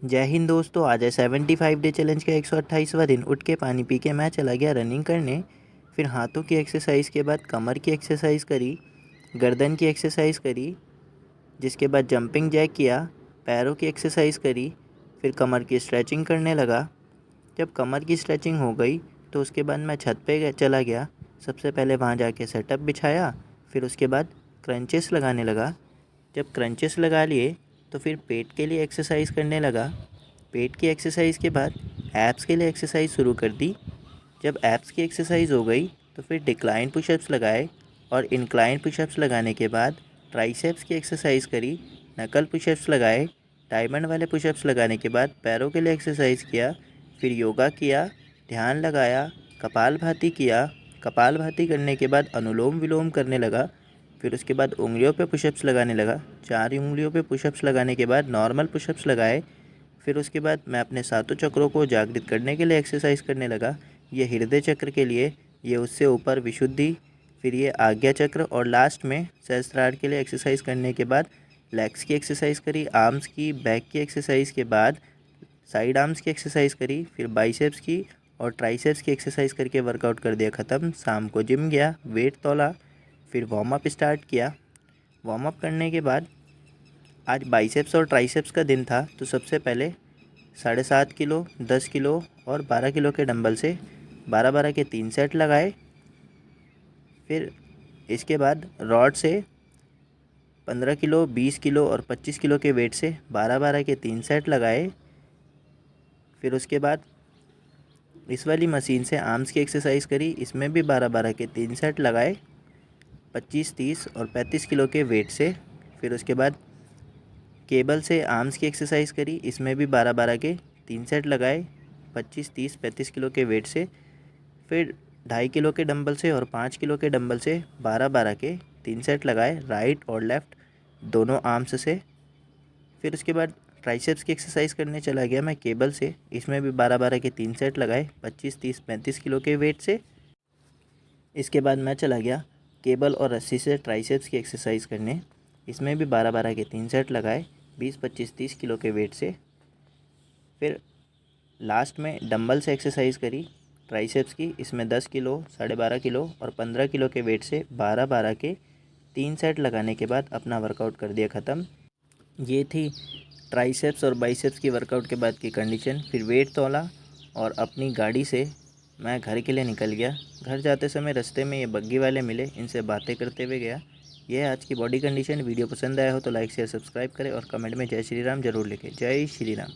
जय हिंद दोस्तों, आज है 75 डे चैलेंज का 128वां दिन। उठ के पानी पी के मैं चला गया रनिंग करने। फिर हाथों की एक्सरसाइज के बाद कमर की एक्सरसाइज करी, गर्दन की एक्सरसाइज करी, जिसके बाद जंपिंग जैक किया, पैरों की एक्सरसाइज करी। फिर कमर की स्ट्रेचिंग करने लगा। जब कमर की स्ट्रेचिंग हो गई तो उसके बाद मैं छत पे चला गया। सबसे पहले वहाँ जाके सेटअप बिछाया, फिर उसके बाद क्रंचेस लगाने लगा। जब क्रंचेस लगा लिए तो फिर पेट के लिए एक्सरसाइज करने लगा। पेट की एक्सरसाइज के बाद एब्स के लिए एक्सरसाइज शुरू कर दी। जब एब्स की एक्सरसाइज हो गई तो फिर डिक्लाइन पुशअप्स लगाए, और इंक्लाइन पुशअप्स लगाने के बाद ट्राइसेप्स की एक्सरसाइज करी, नकल पुशअप्स लगाए। डायमंड वाले पुशअप्स लगाने के बाद पैरों के लिए एक्सरसाइज किया, फिर योगा किया, ध्यान लगाया, कपालभाति किया। कपालभाति करने के बाद अनुलोम विलोम करने लगा। फिर उसके बाद उंगलियों पे पुशअप्स लगाने लगा। 4 उंगलियों पे पुशअप्स लगाने के बाद नॉर्मल पुशअप्स लगाए। फिर उसके बाद मैं अपने सातों चक्रों को जागृत करने के लिए एक्सरसाइज करने लगा। ये हृदय चक्र के लिए, ये उससे ऊपर विशुद्धि, फिर ये आज्ञा चक्र, और लास्ट में सहस्त्रार के लिए एक्सरसाइज करने के बाद लेग्स की एक्सरसाइज करी, आर्म्स की, बैक की एक्सरसाइज के बाद साइड आर्म्स की एक्सरसाइज करी, फिर बाइसेप्स की और ट्राइसेप्स की एक्सरसाइज करके वर्कआउट कर दिया ख़त्म। शाम को जिम गया, वेट तोला, फिर वार्म अप स्टार्ट किया। वार्म अप करने के बाद आज बाइसेप्स और ट्राइसेप्स का दिन था, तो सबसे पहले 7.5 किलो, 10 किलो और 12 किलो के डंबल से 12-12 के 3 सेट लगाए। फिर इसके बाद रॉड से 15 किलो, 20 किलो और 25 किलो के वेट से 12-12 के 3 सेट लगाए। फिर उसके बाद इस वाली मशीन से आर्म्स की एक्सरसाइज करी, इसमें भी 12-12 के 3 सेट लगाए, 25, 30 और 35 किलो के वेट से। फिर उसके बाद केबल से आर्म्स की एक्सरसाइज करी, इसमें भी 12-12 के 3 सेट लगाए, 25, 30, 35 किलो के वेट से। फिर 2.5 किलो के डंबल से और 5 किलो के डंबल से 12-12 के 3 सेट लगाए, राइट और लेफ़्ट दोनों आर्म्स से। फिर उसके बाद ट्राइसेप्स की एक्सरसाइज करने चला गया मैं केबल से, इसमें भी 12-12 के 3 सेट लगाए, 25, 30, 35 किलो के वेट से। इसके बाद मैं चला गया केबल और रस्सी से ट्राइसेप्स की एक्सरसाइज करने, इसमें भी 12-12 के 3 सेट लगाए, 20, 25, 30 किलो के वेट से। फिर लास्ट में डंबल से एक्सरसाइज करी ट्राइसेप्स की, इसमें 10 किलो, 12.5 किलो और 15 किलो के वेट से 12-12 के 3 सेट लगाने के बाद अपना वर्कआउट कर दिया ख़त्म। ये थी ट्राइसेप्स और बाइसेप्स की वर्कआउट के बाद की कंडीशन। फिर वेट तोला और अपनी गाड़ी से मैं घर के लिए निकल गया। घर जाते समय रास्ते में ये बग्गी वाले मिले, इनसे बातें करते हुए गया। यह है आज की बॉडी कंडीशन। वीडियो पसंद आया हो तो लाइक शेयर सब्सक्राइब करें और कमेंट में जय श्री राम जरूर लिखें। जय श्री राम।